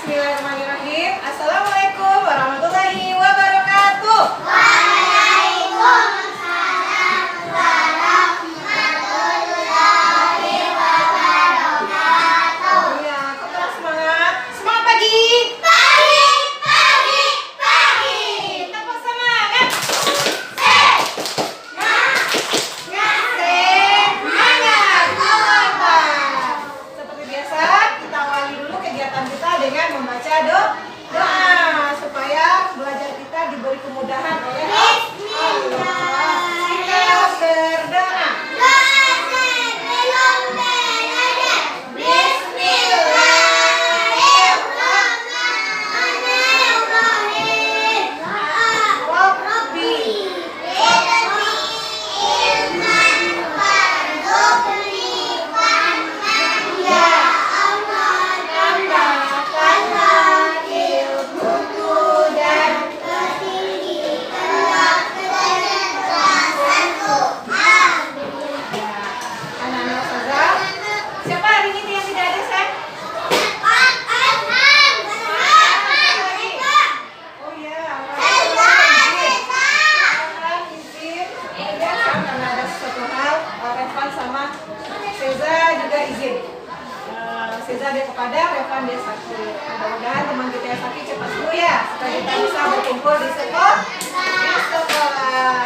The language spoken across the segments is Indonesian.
Bismillahirrahmanirrahim. Assalamualaikum warahmatullahi wabarakatuh. Waalaikumsalam warahmatullahi wabarakatuh. Ya, tetap semangat. Semangat pagi. Pagi, pagi, pagi. Tetap semangat. Semangat. Mantap. Seperti biasa, kita awali dulu kegiatan kita dengan membaca doa supaya belajar kita diberi kemudahan oleh Allah. Kita berdoa. Anak-anak Ustazah, siapa hari ini yang tidak ada, sayang? Oh iya, izin. Ya, karena ada sesuatu hal, Revan sama Seza juga izin. Seza dia kepada, Revan dia sakit. Mudah-mudahan teman kita yang sakit cepat sembuh ya, supaya kita bisa berkumpul di sekolah.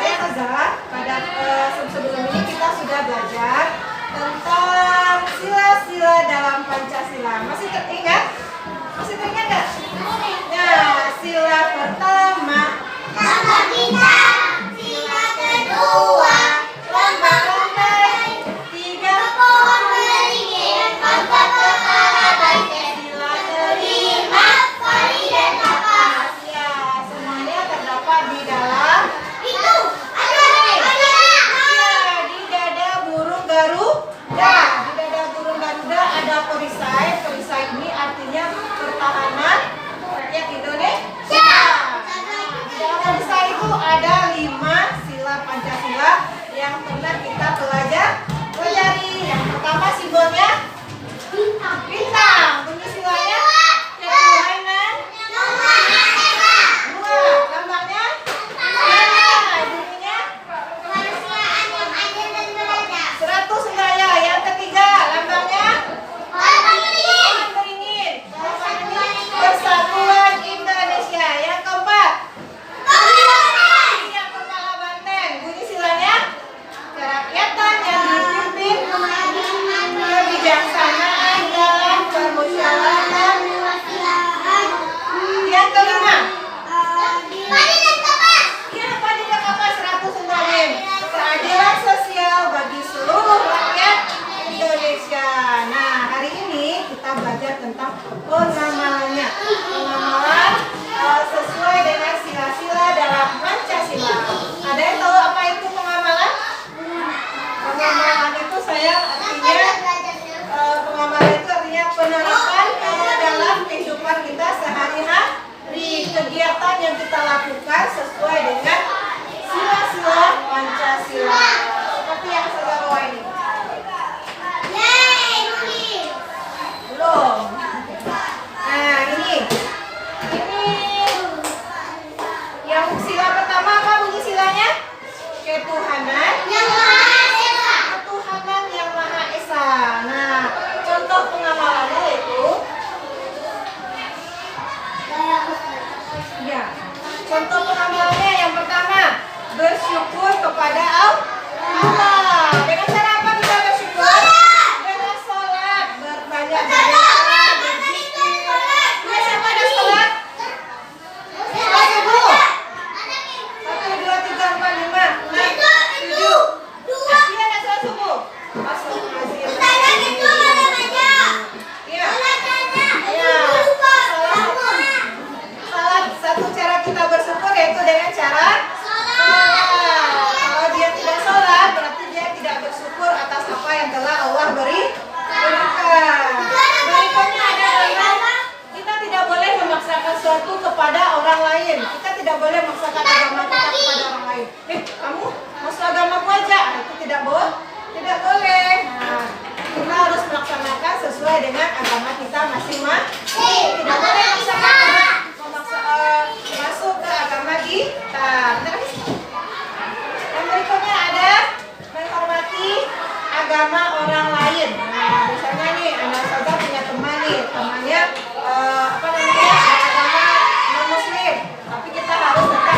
Ya, Ustazah, pada sebelum ini kita sudah belajar tentang sila-sila dalam Pancasila. Masih teringat? Masih teringat nggak? Nah, sila pertama. Sila kedua. Lomba-lombai. Tiga. Empat kepala banteng. Sila kelima. Ya, semuanya terdapat di dalam. Ya, di dada burung Garuda. Di dada burung Garuda ada perisai. Perisai ini artinya pertahanan rakyat Indonesia. Di dalam perisai itu ada 5 sila Pancasila yang pernah kita pelajari. Yang pertama simbolnya bintang. Bunyi silanya ketuhanan. 2, lambangnya bunyinya 100 enggak ya? Yang ketiga lambangnya beringin. Persatuan Indonesia. Yang keempat yang kepala banteng. Bunyi silanya kerakyatan yang dipimpin kebijaksanaan dalam permusyawaratan. Yang kelima padi dan kapas 100 enggak? Keadilan sosial bagi seluruh rakyat Indonesia. Nah, hari ini kita belajar tentang pengamalannya. Pengamalan sesuai dengan sila-sila dalam Pancasila. Ada yang tahu apa itu pengamalan? Pengamalan itu pengamalan itu artinya penerapan dalam kehidupan kita sehari-hari. Kegiatan yang kita lakukan sesuai dengan sila-sila Pancasila. Seperti yang saya bawa ini. Belum. Nah, ini yang sila pertama apa bunyi silanya? Ketuhanan yang Maha Esa. Nah, contoh pengamalannya itu contoh pengamalannya yang pertama bersyukur kepada Allah. Dengan cara apa kita bersyukur? Dengan sholat, berbanyak berdoa, berzikir. Siapa ada sholat? Sholat subuh. 1, 2, 3, 4, 5, 6, 7. Iya, ada sholat subuh. Salah satu cara kita bersyukur yaitu dengan cara sholat. Kalau dia tidak sholat, berarti dia tidak bersyukur atas apa yang telah Allah berikan. Berikutnya adalah kita tidak boleh memaksakan sesuatu kepada orang lain. Kita tidak boleh memaksakan agama kita kepada orang lain. Kamu masuk agamaku aja, itu tidak boleh. Nah, kita harus melaksanakan sesuai sesuai dengan agama kita masing-masing. Tidak boleh masuk ke agama kita. Yang berikutnya ada menghormati agama orang lain. Nah, misalnya nih, anak saudara punya teman nih, temannya agama non-muslim, tapi kita harus tetap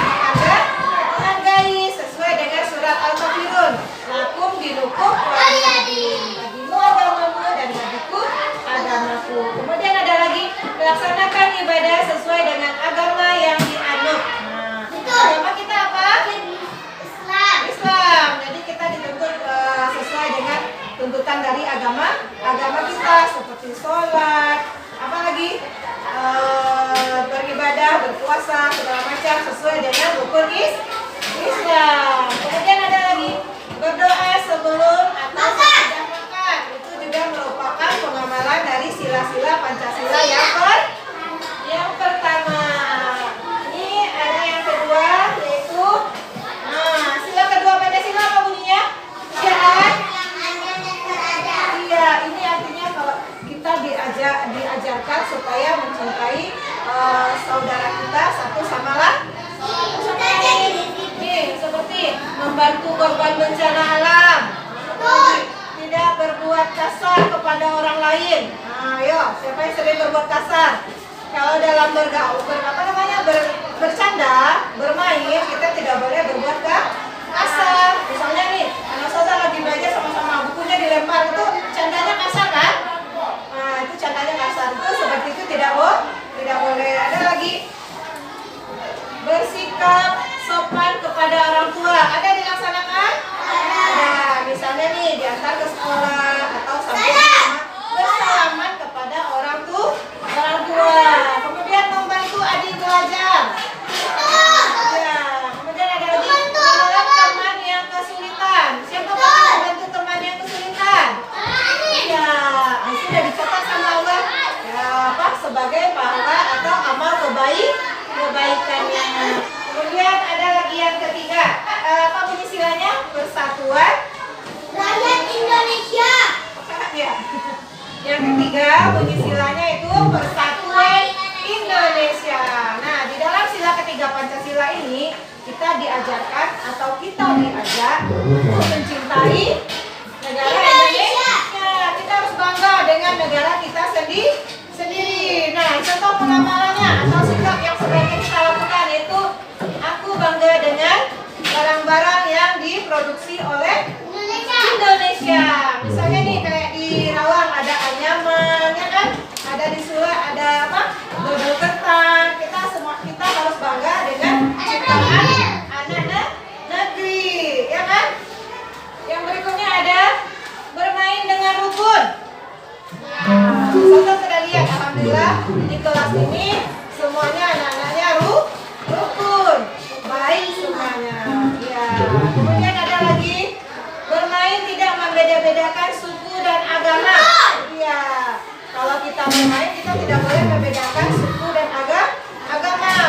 menghargai sesuai dengan surat Al-Kafirun. Lakum dinukum bagimu agamamu dan bagiku agamaku. Kemudian ada lagi, melaksanakan ibadah sesuai dengan agama yang dianut. Nah, agama kita apa? Islam. Jadi kita dituntut sesuai dengan tuntutan dari agama kita, seperti sholat, apalagi beribadah, berpuasa, segala macam sesuai dengan rukun Islam. Kemudian ada lagi berdoa sebelum atau sesudah makan. Itu juga merupakan pengamalan dari sila-sila Pancasila yang pertama. Ini ada yang kedua, yaitu sila kedua Pancasila apa bunyinya? Iya, ini artinya kalau kita diajarkan supaya mencintai saudara kita satu sama lain. Nih, seperti membantu korban bencana alam, tidak berbuat kasar kepada orang lain. Nah, ayo, siapa yang sering berbuat kasar? Kalau dalam bercanda, bermain, kita tidak boleh berbuat kasar. Misalnya nih, anak saudara lagi belajar sama-sama, bukunya dilempar, itu candanya kasar kan? Nah, itu candanya kasar. Itu seperti itu tidak boleh. Ada lagi bersikap sopan kepada orang tua. Ada dilaksanakan? Ada. Misalnya nih, diantar ke sekolah atau sampai di rumah, bersalaman kepada orang tua. Kemudian membantu adik belajar. Ya. Kemudian ada lagi menolong teman yang kesulitan. Siapa yang membantu teman yang kesulitan? Ya, sudah dicatat sama Allah. Ya, sebagai pahala atau amal kebaikannya. Kemudian ada lagi yang ketiga. Apa bunyi silanya? Persatuan Rakyat Indonesia. Ya. Yang ketiga bunyi silanya itu Persatuan Indonesia. Nah, di dalam sila ketiga Pancasila ini kita diajarkan atau kita diajak mencintai negara Indonesia. Kita harus bangga dengan negara kita sendiri. Nah, contoh pengamalannya atau sikap yang sebaiknya kita lakukan itu aku bangga dengan barang-barang yang diproduksi oleh Indonesia. Misalnya nih kayak di Rawang ada anyaman, ya kan? Ada di Sula ada apa? Dodol kentang. Kita harus bangga dengan ciptaan anak negeri, ya kan? Yang berikutnya ada bermain dengan rukun. Nah, saudara sudah lihat, alhamdulillah di kelas ini semuanya anak-anaknya rukun, baik semuanya. Ya. Kemudian ada lagi bermain tidak membeda-bedakan suku dan agama. Iya. Kalau kita bermain kita tidak boleh membedakan suku dan agama.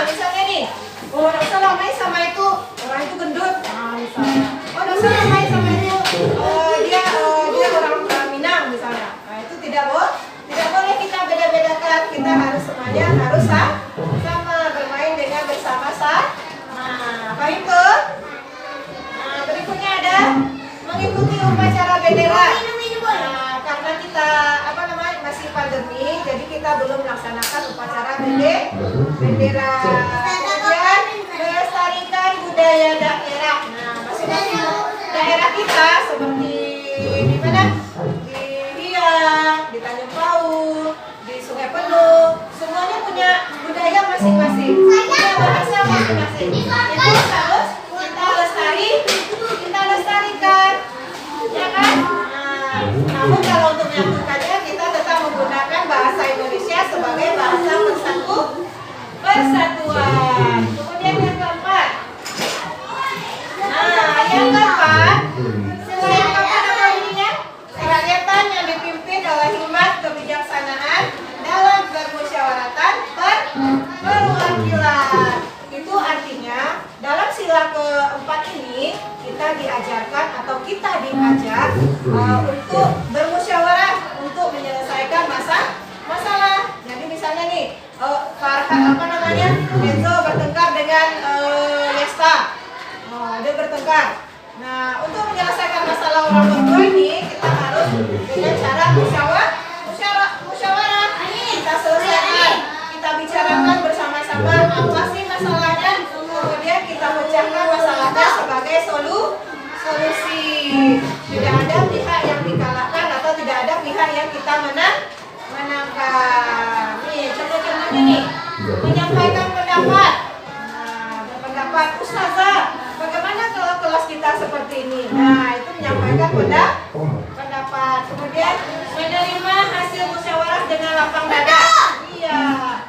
Misalnya nih, oh nggak usah main sama itu orang itu gendut. Nah, misalnya, oh nggak usah main sama itu dia orang Minang misalnya. Nah itu tidak boleh kita beda-bedakan. Kita harus semuanya harus sama bermain dengan bersama-sama. Nah, apa itu? Nah, berikutnya ada mengikuti upacara bendera. Nah, karena kita masih pandemi, jadi kita belum melaksanakan upacara bendera. Kemudian melestarikan budaya daerah. Nah, masing-masing daerah kita seperti di mana? Di Biak, di Tanjung Pau, di Sungai Penuh, semuanya punya budaya masing-masing, punya bahasa masing-masing. Itu harus kita lestarikan, ya kan? Nah, namun kalau untuk menyatukannya kita tetap menggunakan bahasa Indonesia sebagai bahasa persatuan. Kemudian yang keempat. Nah, yang keempat, sila yang keempat apa bunyinya? Kerakyatan yang dipimpin oleh hikmat kebijaksanaan dalam permusyawaratan perwakilan. Itu artinya dalam sila keempat ini kita diajarkan atau kita diajak untuk bermusyawarah untuk menyelesaikan masalah Enzo bertengkar dengan Lesta. Dia bertengkar. Nah, untuk menyelesaikan masalah orang berdua ini kita harus dengan cara musyawarah. Kita selesaikan, kita bicarakan bersama-sama apa sih masalahnya, kemudian kita pecahkan masalahnya sebagai solusi. Tidak ada pihak yang dikalahkan atau tidak ada pihak yang kita menangkan. Nih, contoh-contohnya nih, menyampaikan pendapat. Nah, berpendapat, Ustazah, bagaimana kalau kelas kita seperti ini? Nah, itu menyampaikan pendapat. Kemudian menerima hasil musyawarah dengan lapang dada. Iya.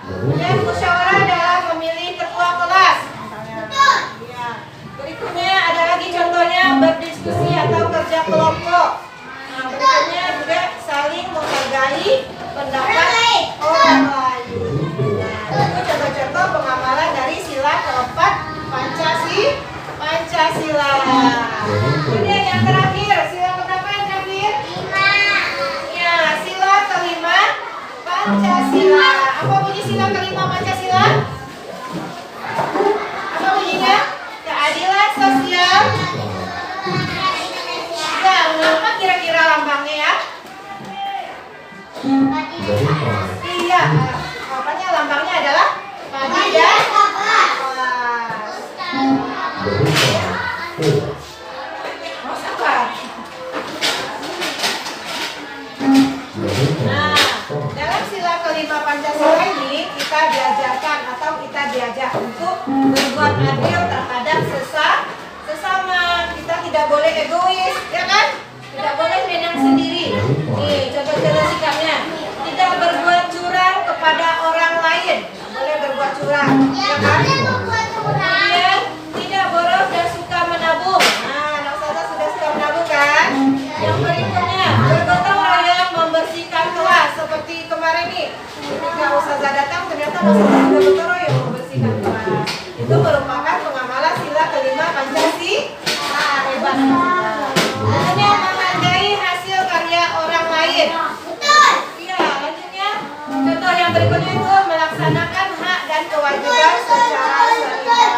Kemudian musyawarah adalah memilih ketua kelas. Misalnya. Iya. Berikutnya ada lagi contohnya berdiskusi atau kerja kelompok. Nah, berikutnya juga saling menghargai pendapat orang lain. Nah, itu contoh-contoh pengamalan dari sila keempat Pancasila. Kemudian yang terakhir, sila keberapa yang terakhir? 5. Ya, sila kelima Pancasila. Apa bunyi sila kelima Pancasila? Apa bunyinya? Keadilan sosial. Ya, apa kira-kira lambangnya ya? Iya, apanya lambangnya adalah padi dan kapas. Oh, sabar. Nah, dalam sila kelima Pancasila ini kita diajarkan atau kita diajak untuk berbuat adil terhadap sesama. Kita tidak boleh egois, ya kan? Tidak boleh menang sendiri. Nih, contoh-contoh sikapnya. Tidak berbuat curang kepada orang lain. Boleh berbuat curang, ya kan? Kemudian tidak boros dan suka menabung. Nah, Ustazah sudah suka menabung kan? Yang berikutnya, bergotong royong membersihkan kelas. Seperti kemarin nih, ketika Ustazah datang ternyata Ustazah sudah bergotong royong membersihkan kelas. Itu merupakan pengamalan sila kelima Pancasila. Hebat. Kemudian menghargai hasil karya orang lain. Iya, lanjutnya. Contoh yang berikutnya itu melaksanakan hak dan kewajiban secara seimbang.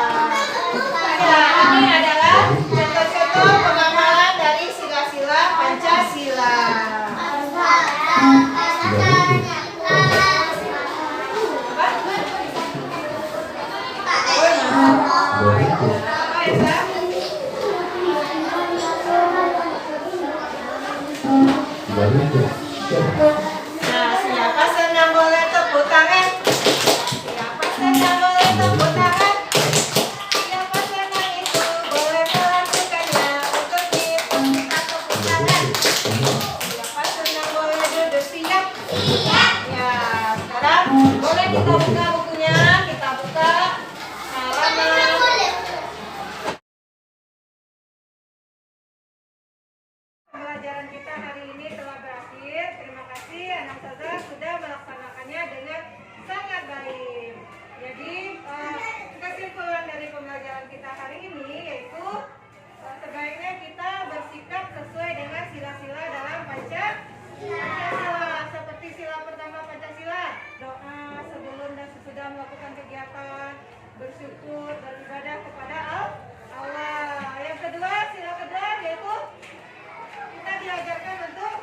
Ya, ini adalah contoh-contoh pengamalan dari sila-sila Pancasila. Nah, siapa senang boleh tepuk tangan? Siapa senang boleh tepuk tangan? Siapa senang itu boleh melakukannya untuk kita tepuk tangan. Siapa senang boleh duduk siap? Ya, sekarang boleh kita buka bukunya, kita buka halaman. Pembelajaran kita hari ini telah berakhir. Terima kasih anak Ustazah sudah melaksanakannya dengan sangat baik. Jadi kesimpulan dari pembelajaran kita hari ini yaitu sebaiknya kita bersikap sesuai dengan sila-sila dalam Pancasila. Seperti sila pertama Pancasila, doa sebelum dan sesudah melakukan kegiatan, bersyukur, beribadah kepada Allah. Yang kedua, sila kedua yaitu kita diajarkan untuk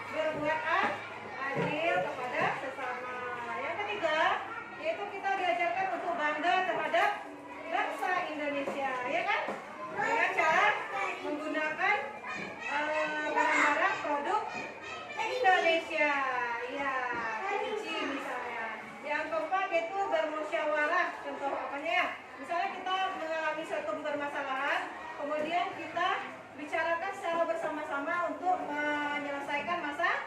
berbuat adil kepada sesama. Yang ketiga, yaitu kita diajarkan untuk bangga terhadap bangsa Indonesia, ya kan? Dengan cara menggunakan barang-barang produk Indonesia, ya, kunci misalnya. Yang keempat yaitu bermusyawarah. Contoh apanya ya? Misalnya kita mengalami suatu permasalahan, kemudian kita bicarakan secara bersama-sama untuk menyelesaikan masalah.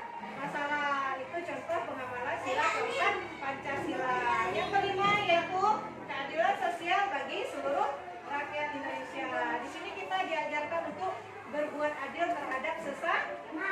Itu contoh pengamalan sila keempat Pancasila. Yang kelima yaitu keadilan sosial bagi seluruh rakyat Indonesia. Di sini kita diajarkan untuk berbuat adil terhadap sesama.